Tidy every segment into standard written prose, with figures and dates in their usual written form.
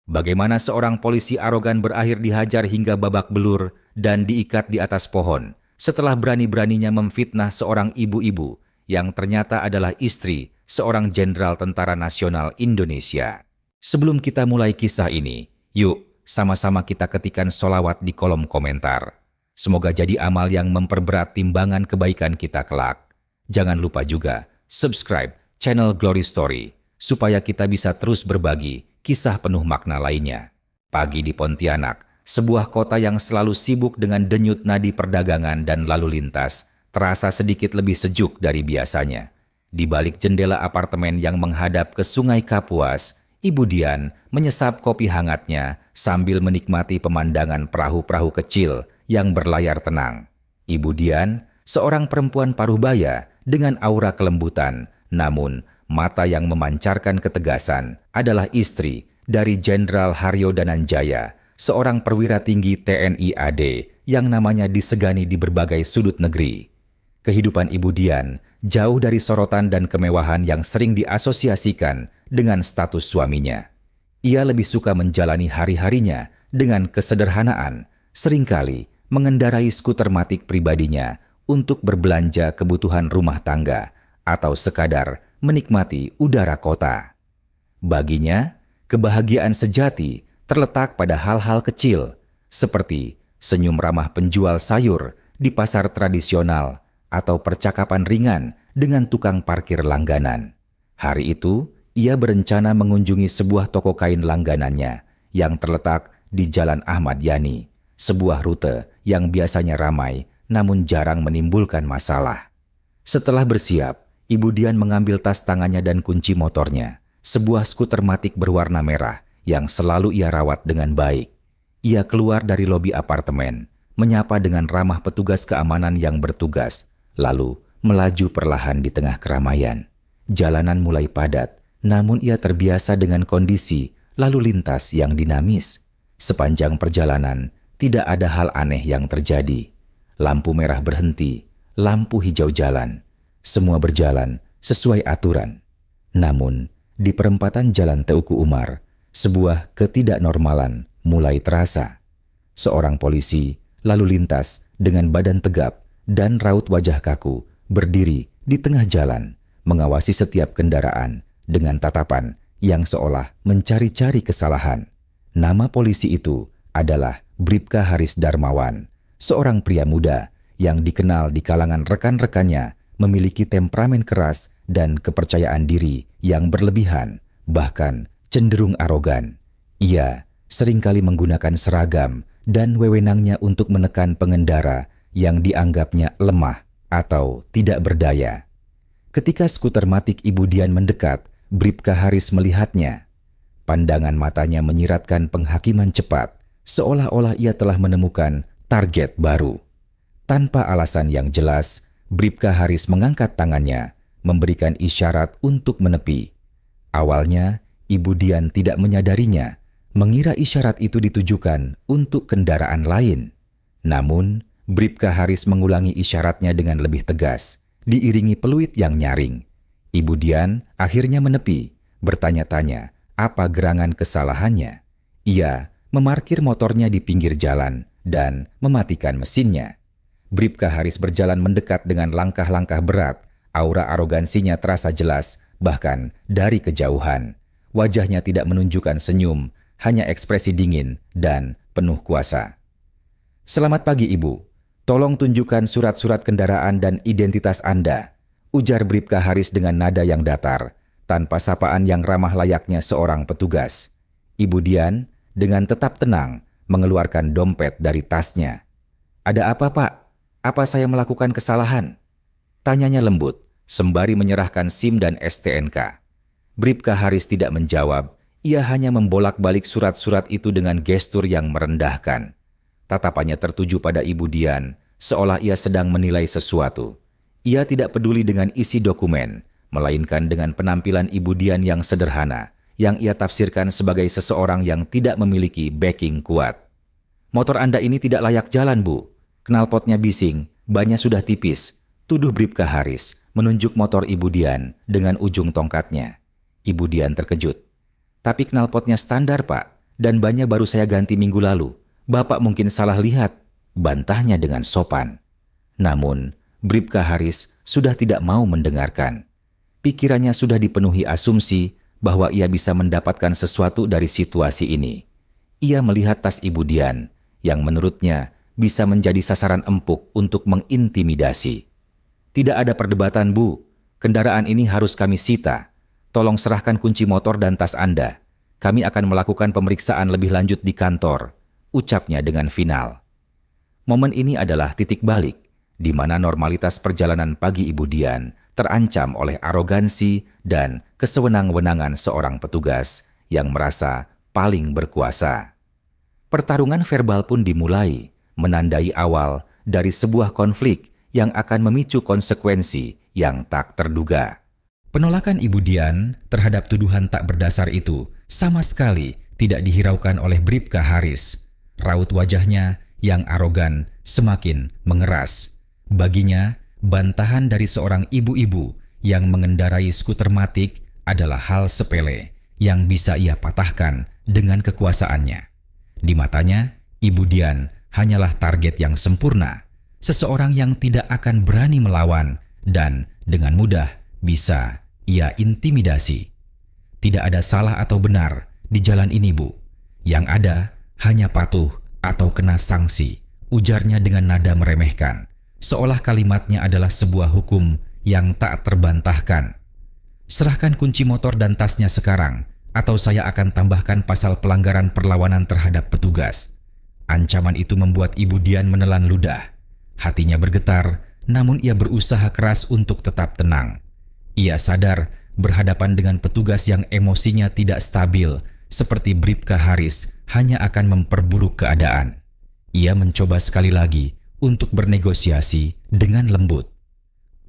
Bagaimana seorang polisi arogan berakhir dihajar hingga babak belur dan diikat di atas pohon setelah berani-beraninya memfitnah seorang ibu-ibu yang ternyata adalah istri seorang jenderal Tentara Nasional Indonesia. Sebelum kita mulai kisah ini, yuk sama-sama kita ketikkan sholawat di kolom komentar. Semoga jadi amal yang memperberat timbangan kebaikan kita kelak. Jangan lupa juga subscribe channel Glory Story supaya kita bisa terus berbagi kisah penuh makna lainnya. Pagi di Pontianak, sebuah kota yang selalu sibuk dengan denyut nadi perdagangan dan lalu lintas, terasa sedikit lebih sejuk dari biasanya. Di balik jendela apartemen yang menghadap ke Sungai Kapuas, Ibu Dian menyesap kopi hangatnya sambil menikmati pemandangan perahu-perahu kecil yang berlayar tenang. Ibu Dian, seorang perempuan paruhbaya dengan aura kelembutan, namun mata yang memancarkan ketegasan, adalah istri dari Jenderal Haryo Dananjaya, seorang perwira tinggi TNI AD yang namanya disegani di berbagai sudut negeri. Kehidupan Ibu Dian jauh dari sorotan dan kemewahan yang sering diasosiasikan dengan status suaminya. Ia lebih suka menjalani hari-harinya dengan kesederhanaan, seringkali mengendarai skuter matic pribadinya untuk berbelanja kebutuhan rumah tangga atau sekadar menikmati udara kota. Baginya, kebahagiaan sejati terletak pada hal-hal kecil, seperti senyum ramah penjual sayur di pasar tradisional atau percakapan ringan dengan tukang parkir langganan. Hari itu, ia berencana mengunjungi sebuah toko kain langganannya yang terletak di Jalan Ahmad Yani, sebuah rute yang biasanya ramai namun jarang menimbulkan masalah. Setelah bersiap, Ibu Dian mengambil tas tangannya dan kunci motornya, sebuah skuter matic berwarna merah yang selalu ia rawat dengan baik. Ia keluar dari lobi apartemen, menyapa dengan ramah petugas keamanan yang bertugas, lalu melaju perlahan di tengah keramaian. Jalanan mulai padat, namun ia terbiasa dengan kondisi lalu lintas yang dinamis. Sepanjang perjalanan, tidak ada hal aneh yang terjadi. Lampu merah berhenti, lampu hijau jalan. Semua berjalan sesuai aturan. Namun, di perempatan Jalan Teuku Umar, sebuah ketidaknormalan mulai terasa. Seorang polisi lalu lintas dengan badan tegap dan raut wajah kaku berdiri di tengah jalan, mengawasi setiap kendaraan dengan tatapan yang seolah mencari-cari kesalahan. Nama polisi itu adalah Bribka Haris Darmawan, seorang pria muda yang dikenal di kalangan rekan-rekannya memiliki temperamen keras dan kepercayaan diri yang berlebihan, bahkan cenderung arogan. Ia seringkali menggunakan seragam dan wewenangnya untuk menekan pengendara yang dianggapnya lemah atau tidak berdaya. Ketika skuter matic Ibu Dian mendekat, Bribka Haris melihatnya. Pandangan matanya menyiratkan penghakiman cepat, seolah-olah ia telah menemukan target baru. Tanpa alasan yang jelas, Bribka Haris mengangkat tangannya, memberikan isyarat untuk menepi. Awalnya, Ibu Dian tidak menyadarinya, mengira isyarat itu ditujukan untuk kendaraan lain. Namun, Bribka Haris mengulangi isyaratnya dengan lebih tegas, diiringi peluit yang nyaring. Ibu Dian akhirnya menepi, bertanya-tanya apa gerangan kesalahannya. Ia memarkir motornya di pinggir jalan dan mematikan mesinnya. Bribka Haris berjalan mendekat dengan langkah-langkah berat. Aura arogansinya terasa jelas, bahkan dari kejauhan. Wajahnya tidak menunjukkan senyum, hanya ekspresi dingin dan penuh kuasa. "Selamat pagi, Ibu. Tolong tunjukkan surat-surat kendaraan dan identitas Anda," ujar Bribka Haris dengan nada yang datar, tanpa sapaan yang ramah layaknya seorang petugas. Ibu Dian dengan tetap tenang mengeluarkan dompet dari tasnya. "Ada apa, Pak? Apa saya melakukan kesalahan?" tanyanya lembut, sembari menyerahkan SIM dan STNK. Bribka Haris tidak menjawab, ia hanya membolak-balik surat-surat itu dengan gestur yang merendahkan. Tatapannya tertuju pada Ibu Dian, seolah ia sedang menilai sesuatu. Ia tidak peduli dengan isi dokumen, melainkan dengan penampilan Ibu Dian yang sederhana, yang ia tafsirkan sebagai seseorang yang tidak memiliki backing kuat. "Motor Anda ini tidak layak jalan, Bu. Knalpotnya bising, bannya sudah tipis," tuduh Bribka Haris, menunjuk motor Ibu Dian dengan ujung tongkatnya. Ibu Dian terkejut. "Tapi knalpotnya standar, Pak. Dan bannya baru saya ganti minggu lalu. Bapak mungkin salah lihat, bantahnya dengan sopan. Namun, Bribka Haris sudah tidak mau mendengarkan. Pikirannya sudah dipenuhi asumsi bahwa ia bisa mendapatkan sesuatu dari situasi ini. Ia melihat tas Ibu Dian, yang menurutnya bisa menjadi sasaran empuk untuk mengintimidasi. Tidak ada perdebatan, Bu. Kendaraan ini harus kami sita. Tolong serahkan kunci motor dan tas Anda. Kami akan melakukan pemeriksaan lebih lanjut di kantor, ucapnya dengan final. Momen ini adalah titik balik, di mana normalitas perjalanan pagi Ibu Dian terancam oleh arogansi dan kesewenang-wenangan seorang petugas yang merasa paling berkuasa. Pertarungan verbal pun dimulai, menandai awal dari sebuah konflik yang akan memicu konsekuensi yang tak terduga. Penolakan Ibu Dian terhadap tuduhan tak berdasar itu sama sekali tidak dihiraukan oleh Bribka Haris. Raut wajahnya yang arogan semakin mengeras. Baginya, bantahan dari seorang ibu-ibu yang mengendarai skuter matic adalah hal sepele yang bisa ia patahkan dengan kekuasaannya. Di matanya, Ibu Dian hanyalah target yang sempurna, seseorang yang tidak akan berani melawan dan dengan mudah bisa ia intimidasi. Tidak ada salah atau benar di jalan ini, Bu. Yang ada hanya patuh atau kena sanksi, ujarnya dengan nada meremehkan, seolah kalimatnya adalah sebuah hukum yang tak terbantahkan. Serahkan kunci motor dan tasnya sekarang, atau saya akan tambahkan pasal pelanggaran perlawanan terhadap petugas. Ancaman itu membuat Ibu Dian menelan ludah. Hatinya bergetar, namun ia berusaha keras untuk tetap tenang. Ia sadar berhadapan dengan petugas yang emosinya tidak stabil seperti Bribka Haris hanya akan memperburuk keadaan. Ia mencoba sekali lagi untuk bernegosiasi dengan lembut.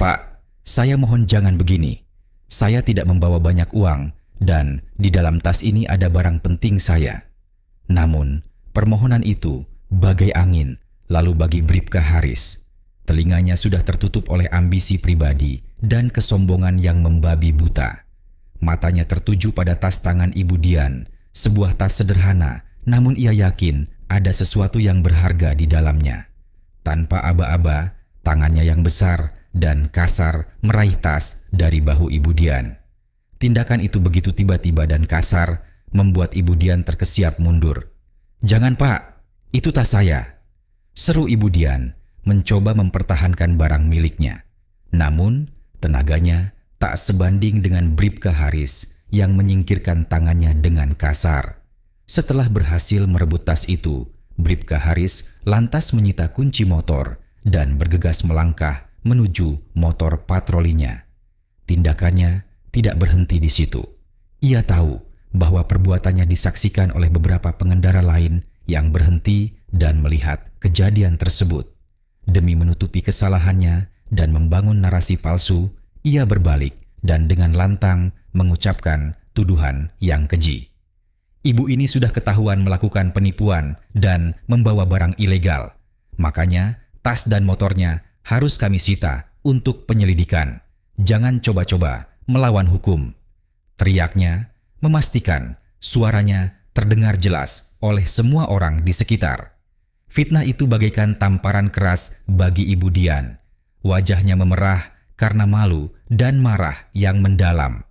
Pak, saya mohon jangan begini. Saya tidak membawa banyak uang dan di dalam tas ini ada barang penting saya. Namun, permohonan itu bagai angin lalu bagi Bribka Haris. Telinganya sudah tertutup oleh ambisi pribadi dan kesombongan yang membabi buta. Matanya tertuju pada tas tangan Ibu Dian, sebuah tas sederhana, namun ia yakin ada sesuatu yang berharga di dalamnya. Tanpa aba-aba, tangannya yang besar dan kasar meraih tas dari bahu Ibu Dian. Tindakan itu begitu tiba-tiba dan kasar, membuat Ibu Dian terkesiap mundur. "Jangan, Pak, itu tas saya," seru Ibu Dian, mencoba mempertahankan barang miliknya. Namun, tenaganya tak sebanding dengan Bribka Haris yang menyingkirkan tangannya dengan kasar. Setelah berhasil merebut tas itu, Bribka Haris lantas menyita kunci motor dan bergegas melangkah menuju motor patrolinya. Tindakannya tidak berhenti di situ. Ia tahu bahwa perbuatannya disaksikan oleh beberapa pengendara lain yang berhenti dan melihat kejadian tersebut. Demi menutupi kesalahannya dan membangun narasi palsu, ia berbalik dan dengan lantang mengucapkan tuduhan yang keji. Ibu ini sudah ketahuan melakukan penipuan dan membawa barang ilegal. Makanya, tas dan motornya harus kami sita untuk penyelidikan. Jangan coba-coba melawan hukum, teriaknya, memastikan suaranya terdengar jelas oleh semua orang di sekitar. Fitnah itu bagaikan tamparan keras bagi Ibu Dian. Wajahnya memerah karena malu dan marah yang mendalam.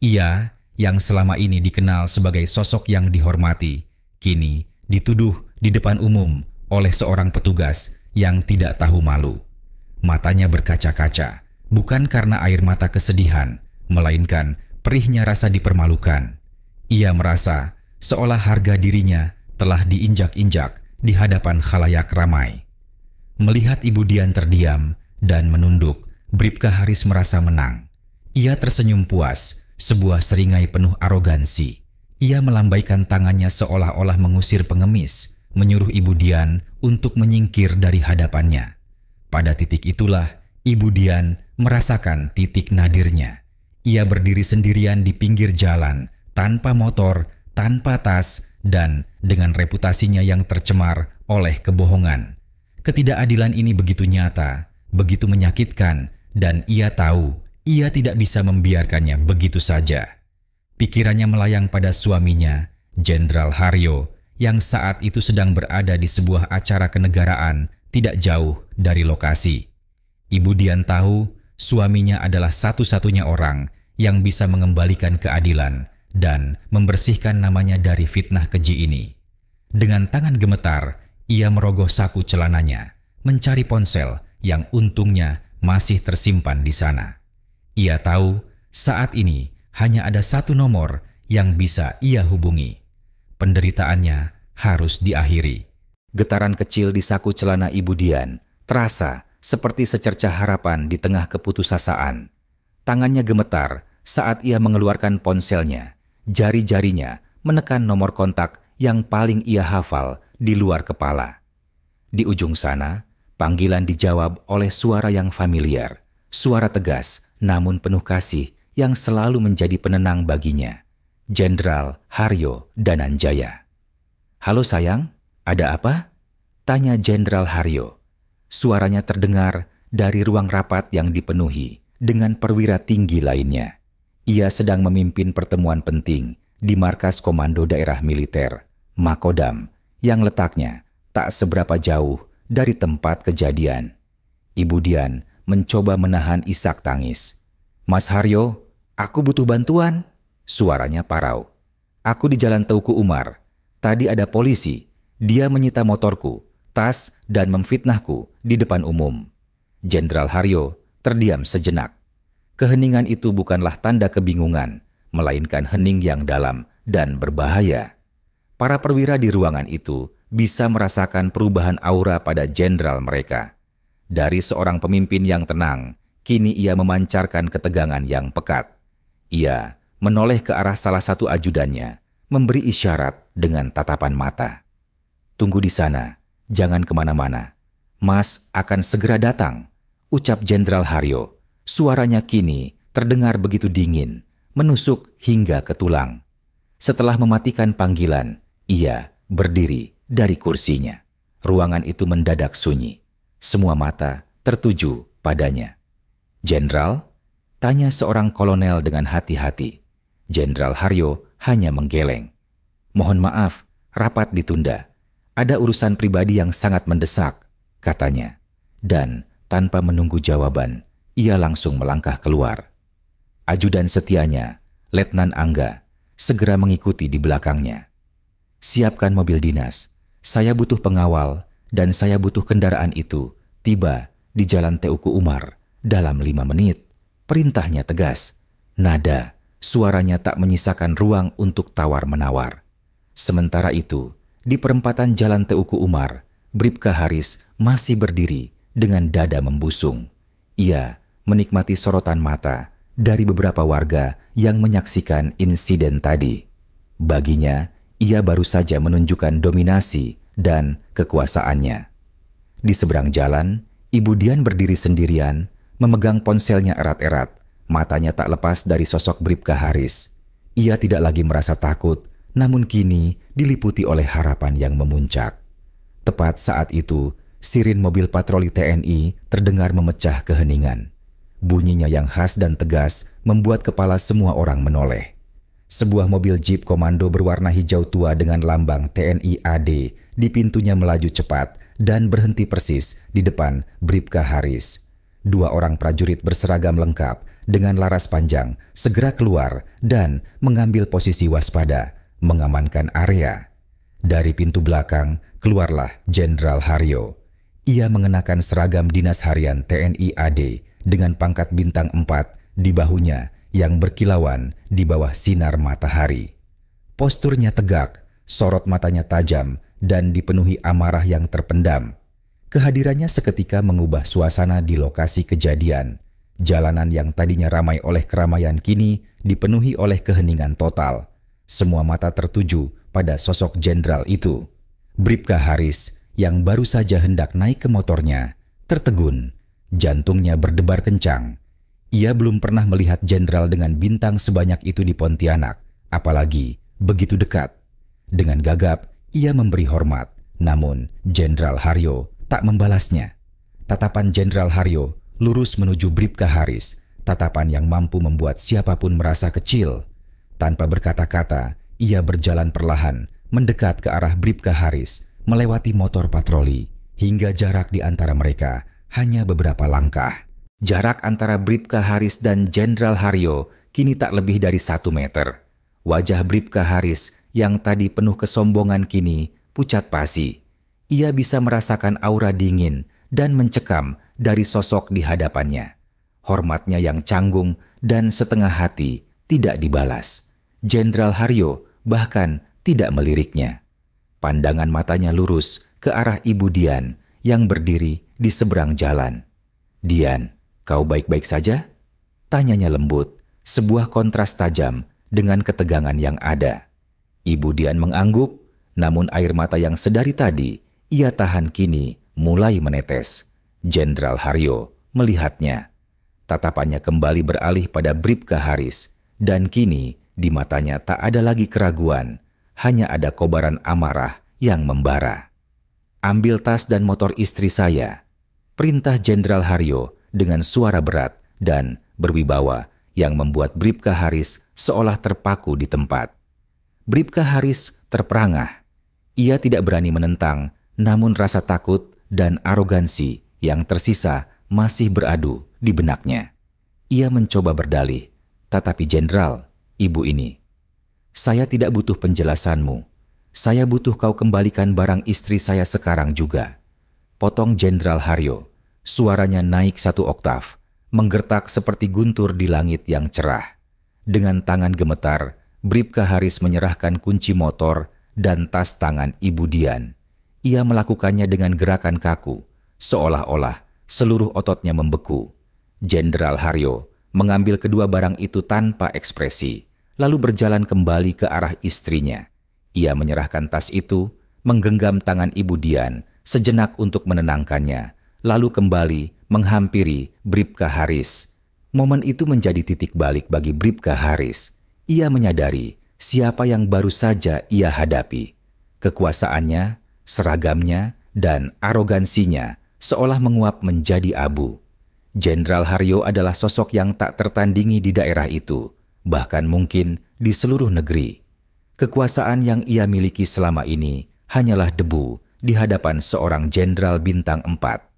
Ia yang selama ini dikenal sebagai sosok yang dihormati, kini dituduh di depan umum oleh seorang petugas yang tidak tahu malu. Matanya berkaca-kaca, bukan karena air mata kesedihan, melainkan perihnya rasa dipermalukan. Ia merasa seolah harga dirinya telah diinjak-injak di hadapan khalayak ramai. Melihat Ibu Dian terdiam dan menunduk, Bribka Haris merasa menang. Ia tersenyum puas, sebuah seringai penuh arogansi. Ia melambaikan tangannya seolah-olah mengusir pengemis, menyuruh Ibu Dian untuk menyingkir dari hadapannya. Pada titik itulah, Ibu Dian merasakan titik nadirnya. Ia berdiri sendirian di pinggir jalan, tanpa motor, tanpa tas, dan dengan reputasinya yang tercemar oleh kebohongan. Ketidakadilan ini begitu nyata, begitu menyakitkan, dan ia tahu ia tidak bisa membiarkannya begitu saja. Pikirannya melayang pada suaminya Jenderal Haryo yang saat itu sedang berada di sebuah acara kenegaraan tidak jauh dari lokasi. Ibu Dian tahu suaminya adalah satu-satunya orang yang bisa mengembalikan keadilan dan membersihkan namanya dari fitnah keji ini. Dengan tangan gemetar, ia merogoh saku celananya, mencari ponsel yang untungnya masih tersimpan di sana. Ia tahu saat ini hanya ada satu nomor yang bisa ia hubungi. Penderitaannya harus diakhiri. Getaran kecil di saku celana Ibu Dian terasa seperti secercah harapan di tengah keputusasaan. Tangannya gemetar saat ia mengeluarkan ponselnya. Jari-jarinya menekan nomor kontak yang paling ia hafal di luar kepala. Di ujung sana, panggilan dijawab oleh suara yang familiar. Suara tegas namun penuh kasih yang selalu menjadi penenang baginya. Jenderal Haryo Dananjaya. "Halo sayang, ada apa?" tanya Jenderal Haryo. Suaranya terdengar dari ruang rapat yang dipenuhi dengan perwira tinggi lainnya. Ia sedang memimpin pertemuan penting di markas Komando Daerah Militer, Makodam, yang letaknya tak seberapa jauh dari tempat kejadian. Ibu Dian mencoba menahan isak tangis. "Mas Haryo, aku butuh bantuan," suaranya parau. "Aku di Jalan Teuku Umar. Tadi ada polisi. Dia menyita motorku, tas, dan memfitnahku di depan umum." Jenderal Haryo terdiam sejenak. Keheningan itu bukanlah tanda kebingungan, melainkan hening yang dalam dan berbahaya. Para perwira di ruangan itu bisa merasakan perubahan aura pada jenderal mereka. Dari seorang pemimpin yang tenang, kini ia memancarkan ketegangan yang pekat. Ia menoleh ke arah salah satu ajudannya, memberi isyarat dengan tatapan mata. "Tunggu di sana, jangan kemana-mana. Mas akan segera datang," ucap Jenderal Haryo. Suaranya kini terdengar begitu dingin, menusuk hingga ke tulang. Setelah mematikan panggilan, ia berdiri dari kursinya. Ruangan itu mendadak sunyi. Semua mata tertuju padanya. "Jenderal?" tanya seorang kolonel dengan hati-hati. Jenderal Haryo hanya menggeleng. "Mohon maaf, rapat ditunda. Ada urusan pribadi yang sangat mendesak," katanya. Dan tanpa menunggu jawaban, ia langsung melangkah keluar. Ajudan setianya, Letnan Angga, segera mengikuti di belakangnya. "Siapkan mobil dinas. Saya butuh pengawal dan saya butuh kendaraan itu tiba di Jalan Teuku Umar dalam 5 menit. Perintahnya tegas. Nada, suaranya tak menyisakan ruang untuk tawar-menawar. Sementara itu, di perempatan Jalan Teuku Umar, Bribka Haris masih berdiri dengan dada membusung. Ia menikmati sorotan mata dari beberapa warga yang menyaksikan insiden tadi. Baginya, ia baru saja menunjukkan dominasi dan kekuasaannya. Di seberang jalan, Ibu Dian berdiri sendirian, memegang ponselnya erat-erat. Matanya tak lepas dari sosok Bribka Haris. Ia tidak lagi merasa takut, namun kini diliputi oleh harapan yang memuncak. Tepat saat itu, sirin mobil patroli TNI terdengar memecah keheningan. Bunyinya yang khas dan tegas membuat kepala semua orang menoleh. Sebuah mobil jeep komando berwarna hijau tua dengan lambang TNI AD di pintunya melaju cepat dan berhenti persis di depan Bribka Haris. 2 orang prajurit berseragam lengkap dengan laras panjang segera keluar dan mengambil posisi waspada, mengamankan area. Dari pintu belakang keluarlah Jenderal Haryo. Ia mengenakan seragam dinas harian TNI AD dengan pangkat bintang 4 di bahunya yang berkilauan di bawah sinar matahari. Posturnya tegak, sorot matanya tajam dan dipenuhi amarah yang terpendam. Kehadirannya seketika mengubah suasana di lokasi kejadian. Jalanan yang tadinya ramai oleh keramaian kini dipenuhi oleh keheningan total. Semua mata tertuju pada sosok jenderal itu. Bribka Haris yang baru saja hendak naik ke motornya tertegun. Jantungnya berdebar kencang. Ia belum pernah melihat jenderal dengan bintang sebanyak itu di Pontianak, apalagi begitu dekat. Dengan gagap, ia memberi hormat, namun Jenderal Haryo tak membalasnya. Tatapan Jenderal Haryo lurus menuju Bribka Haris, tatapan yang mampu membuat siapapun merasa kecil. Tanpa berkata-kata, Ia berjalan perlahan, mendekat ke arah Bribka Haris, melewati motor patroli, hingga jarak di antara mereka hanya beberapa langkah. Jarak antara Bribka Haris dan Jenderal Haryo kini tak lebih dari 1 meter. Wajah Bribka Haris yang tadi penuh kesombongan kini pucat pasi. Ia bisa merasakan aura dingin dan mencekam dari sosok di hadapannya. Hormatnya yang canggung dan setengah hati tidak dibalas. Jenderal Haryo bahkan tidak meliriknya. Pandangan matanya lurus ke arah Ibu Dian yang berdiri di seberang jalan. "Dian, kau baik-baik saja?" tanyanya lembut, sebuah kontras tajam dengan ketegangan yang ada. Ibu Dian mengangguk, namun air mata yang sedari tadi ia tahan kini mulai menetes. Jenderal Haryo melihatnya. Tatapannya kembali beralih pada Bribka Haris, dan kini di matanya tak ada lagi keraguan, hanya ada kobaran amarah yang membara. "Ambil tas dan motor istri saya," perintah Jenderal Haryo dengan suara berat dan berwibawa yang membuat Bribka Haris seolah terpaku di tempat. Bribka Haris terperangah. Ia tidak berani menentang, namun rasa takut dan arogansi yang tersisa masih beradu di benaknya. Ia mencoba berdalih, "Tetapi Jenderal, Ibu ini, saya tidak butuh penjelasanmu. Saya butuh kau kembalikan barang istri saya sekarang juga," potong Jenderal Haryo. Suaranya naik 1 oktav, menggertak seperti guntur di langit yang cerah. Dengan tangan gemetar, Bribka Haris menyerahkan kunci motor dan tas tangan Ibu Dian. Ia melakukannya dengan gerakan kaku, seolah-olah seluruh ototnya membeku. Jenderal Haryo mengambil kedua barang itu tanpa ekspresi, lalu berjalan kembali ke arah istrinya. Ia menyerahkan tas itu, menggenggam tangan Ibu Dian sejenak untuk menenangkannya, lalu kembali menghampiri Bribka Haris. Momen itu menjadi titik balik bagi Bribka Haris. Ia menyadari siapa yang baru saja ia hadapi. Kekuasaannya, seragamnya, dan arogansinya seolah menguap menjadi abu. Jenderal Haryo adalah sosok yang tak tertandingi di daerah itu, bahkan mungkin di seluruh negeri. Kekuasaan yang ia miliki selama ini hanyalah debu di hadapan seorang jenderal bintang 4.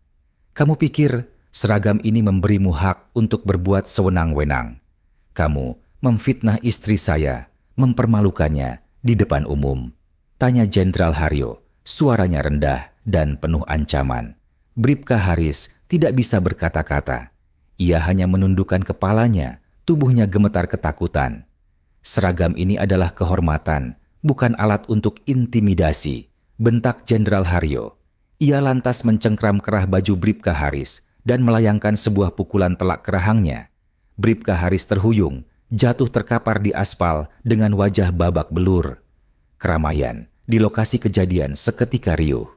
"Kamu pikir seragam ini memberimu hak untuk berbuat sewenang-wenang? Kamu memfitnah istri saya, mempermalukannya di depan umum," tanya Jenderal Haryo, suaranya rendah dan penuh ancaman. Bribka Haris tidak bisa berkata-kata. Ia hanya menundukkan kepalanya, tubuhnya gemetar ketakutan. "Seragam ini adalah kehormatan, bukan alat untuk intimidasi," bentak Jenderal Haryo. Ia lantas mencengkram kerah baju Bribka Haris dan melayangkan sebuah pukulan telak kerahangnya. Bribka Haris terhuyung, jatuh terkapar di aspal dengan wajah babak belur. Keramaian di lokasi kejadian seketika riuh.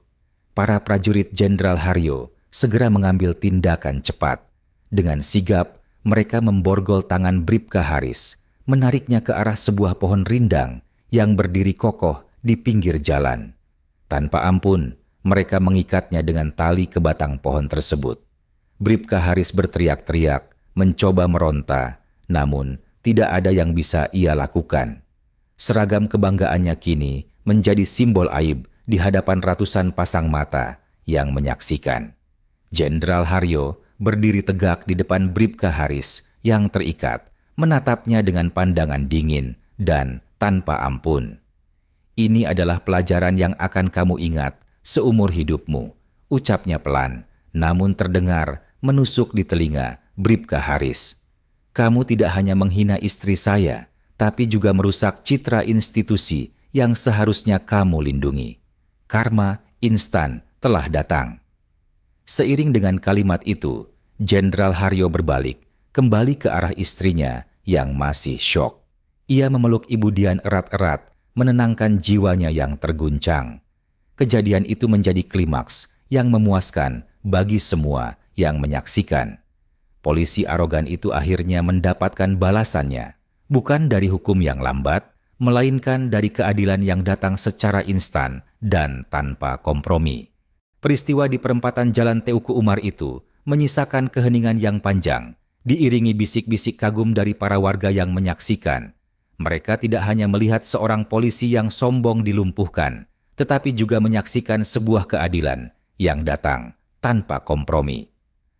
Para prajurit Jenderal Haryo segera mengambil tindakan cepat. Dengan sigap, mereka memborgol tangan Bribka Haris, menariknya ke arah sebuah pohon rindang yang berdiri kokoh di pinggir jalan. Tanpa ampun, mereka mengikatnya dengan tali ke batang pohon tersebut. Bribka Haris berteriak-teriak, mencoba meronta, namun tidak ada yang bisa ia lakukan. Seragam kebanggaannya kini menjadi simbol aib di hadapan ratusan pasang mata yang menyaksikan. Jenderal Haryo berdiri tegak di depan Bribka Haris yang terikat, menatapnya dengan pandangan dingin dan tanpa ampun. "Ini adalah pelajaran yang akan kamu ingat seumur hidupmu," ucapnya pelan, namun terdengar menusuk di telinga Bribka Haris. "Kamu tidak hanya menghina istri saya, tapi juga merusak citra institusi yang seharusnya kamu lindungi. Karma instan telah datang." Seiring dengan kalimat itu, Jenderal Haryo berbalik, kembali ke arah istrinya yang masih syok. Ia memeluk Ibu Dian erat-erat, menenangkan jiwanya yang terguncang. Kejadian itu menjadi klimaks yang memuaskan bagi semua yang menyaksikan. Polisi arogan itu akhirnya mendapatkan balasannya, bukan dari hukum yang lambat, melainkan dari keadilan yang datang secara instan dan tanpa kompromi. Peristiwa di perempatan Jalan Teuku Umar itu menyisakan keheningan yang panjang, diiringi bisik-bisik kagum dari para warga yang menyaksikan. Mereka tidak hanya melihat seorang polisi yang sombong dilumpuhkan, tetapi juga menyaksikan sebuah keadilan yang datang tanpa kompromi.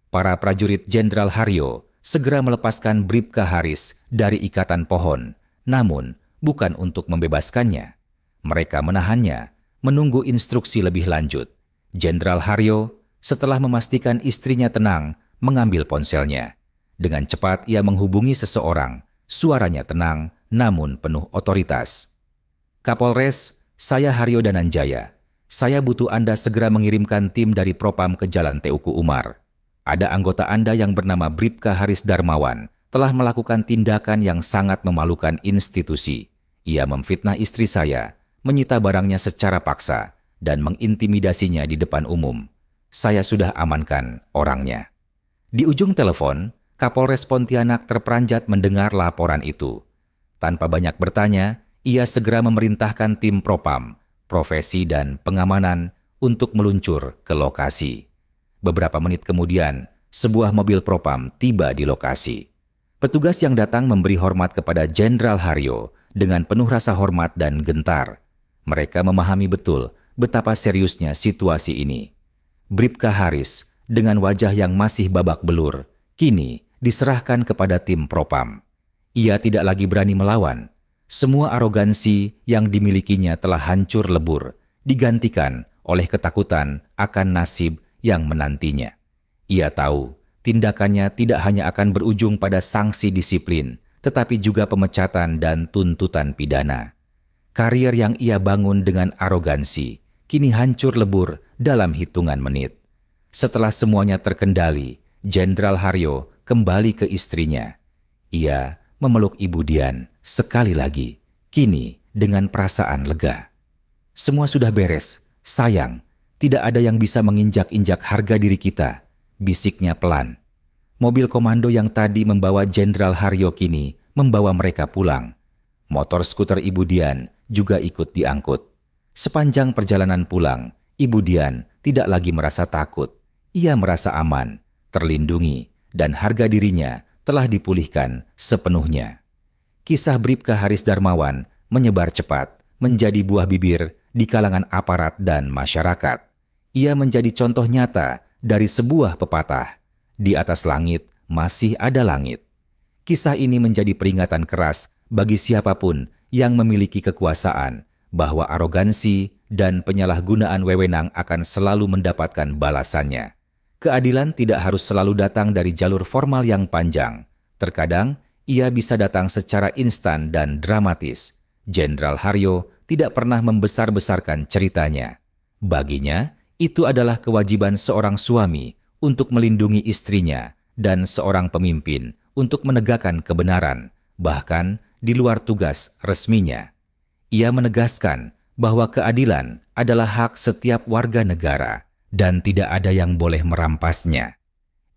Para prajurit Jenderal Haryo segera melepaskan Bribka Haris dari ikatan pohon, namun bukan untuk membebaskannya. Mereka menahannya, menunggu instruksi lebih lanjut. Jenderal Haryo, setelah memastikan istrinya tenang, mengambil ponselnya. Dengan cepat ia menghubungi seseorang, suaranya tenang namun penuh otoritas. "Kapolres, saya Haryo Dananjaya. Saya butuh Anda segera mengirimkan tim dari Propam ke Jalan Teuku Umar. Ada anggota Anda yang bernama Bribka Haris Darmawan telah melakukan tindakan yang sangat memalukan institusi. Ia memfitnah istri saya, menyita barangnya secara paksa, dan mengintimidasinya di depan umum. Saya sudah amankan orangnya." Di ujung telepon, Kapolres Pontianak terperanjat mendengar laporan itu. Tanpa banyak bertanya, ia segera memerintahkan tim Propam, profesi dan pengamanan untuk meluncur ke lokasi. Beberapa menit kemudian, sebuah mobil Propam tiba di lokasi. Petugas yang datang memberi hormat kepada Jenderal Haryo dengan penuh rasa hormat dan gentar. Mereka memahami betul betapa seriusnya situasi ini. Bribka Haris dengan wajah yang masih babak belur, kini diserahkan kepada tim Propam. Ia tidak lagi berani melawan. Semua arogansi yang dimilikinya telah hancur lebur, digantikan oleh ketakutan akan nasib yang menantinya. Ia tahu tindakannya tidak hanya akan berujung pada sanksi disiplin, tetapi juga pemecatan dan tuntutan pidana. Karier yang ia bangun dengan arogansi kini hancur lebur dalam hitungan menit. Setelah semuanya terkendali, Jenderal Haryo kembali ke istrinya. Ia memeluk Ibu Dian sekali lagi, kini dengan perasaan lega. "Semua sudah beres, sayang. Tidak ada yang bisa menginjak-injak harga diri kita," bisiknya pelan. Mobil komando yang tadi membawa Jenderal Haryo kini membawa mereka pulang. Motor skuter Ibu Dian juga ikut diangkut. Sepanjang perjalanan pulang, Ibu Dian tidak lagi merasa takut. Ia merasa aman, terlindungi, dan harga dirinya telah dipulihkan sepenuhnya. Kisah Bribka Haris Darmawan menyebar cepat, menjadi buah bibir di kalangan aparat dan masyarakat. Ia menjadi contoh nyata dari sebuah pepatah, "Di atas langit masih ada langit." Kisah ini menjadi peringatan keras bagi siapapun yang memiliki kekuasaan bahwa arogansi dan penyalahgunaan wewenang akan selalu mendapatkan balasannya. Keadilan tidak harus selalu datang dari jalur formal yang panjang. Terkadang, ia bisa datang secara instan dan dramatis. Jenderal Haryo tidak pernah membesar-besarkan ceritanya. Baginya, itu adalah kewajiban seorang suami untuk melindungi istrinya dan seorang pemimpin untuk menegakkan kebenaran, bahkan di luar tugas resminya. Ia menegaskan bahwa keadilan adalah hak setiap warga negara dan tidak ada yang boleh merampasnya.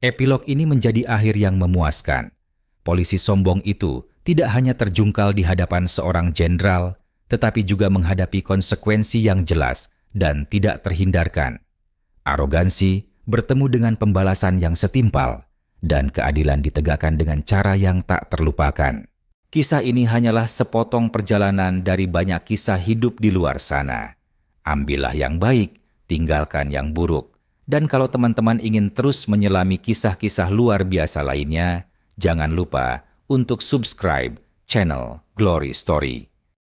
Epilog ini menjadi akhir yang memuaskan. Polisi sombong itu tidak hanya terjungkal di hadapan seorang jenderal, tetapi juga menghadapi konsekuensi yang jelas dan tidak terhindarkan. Arogansi bertemu dengan pembalasan yang setimpal, dan keadilan ditegakkan dengan cara yang tak terlupakan. Kisah ini hanyalah sepotong perjalanan dari banyak kisah hidup di luar sana. Ambillah yang baik, tinggalkan yang buruk. Dan kalau teman-teman ingin terus menyelami kisah-kisah luar biasa lainnya, jangan lupa untuk subscribe channel Glory Story.